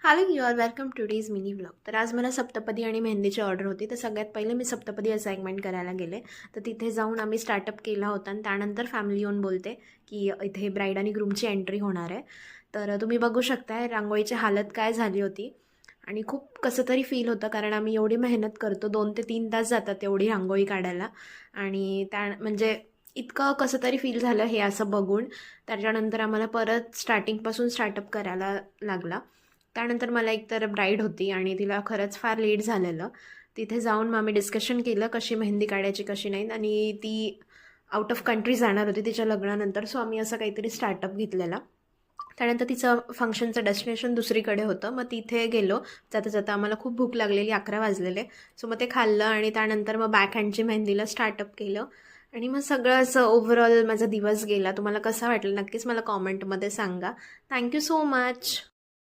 Hello you are welcome to day's mini vlog. तर आज मला सप्तपदी आणि मेहंदीची ऑर्डर होती. तर सगळ्यात पहिले मी सप्तपदी असाइनमेंट करायला गेले. तर तिथे जाऊन आम्ही स्टार्टअप केला होता आणि त्यानंतर फॅमिली येऊन बोलते की इथे ब्राईड आणि ग्रूमची एंट्री होणार आहे. तर तुम्ही बघू शकताय रांगोळीची हालत काय झाली होती आणि खूप कसं तरी फील होतं, कारण आम्ही एवढी मेहनत करतो, 2 ते 3 तास जातात एवढी रांगोळी काढायला. आणि त्या म्हणजे इतकं कसं तरी फील झालं हे असं बघून. त्याच्यानंतर आम्हाला परत स्टार्टिंगपासून स्टार्टअप करायला लागला. त्यानंतर मला एकतर ब्राईड होती आणि तिला खरंच फार लेट झालेलं. तिथे जाऊन मग आम्ही डिस्कशन केलं कशी मेहंदी काढायची कशी नाही, आणि ती आउट ऑफ कंट्री जाणार होती तिच्या लग्नानंतर. सो आम्ही असं काहीतरी स्टार्टअप घेतलेला. त्यानंतर तिचं फंक्शनचं डेस्टिनेशन दुसरीकडे होतं. मग तिथे गेलो. जाता जाता आम्हाला खूप भूक लागलेली, 11 वाजलेले. सो मग ते खाल्लं आणि त्यानंतर मग बॅक हँडची मेहंदीला स्टार्टअप केलं. आणि मग सगळं असं ओव्हरऑल माझा दिवस गेला. तुम्हाला कसा वाटलं नक्कीच मला कॉमेंटमध्ये सांगा. Thank you so much.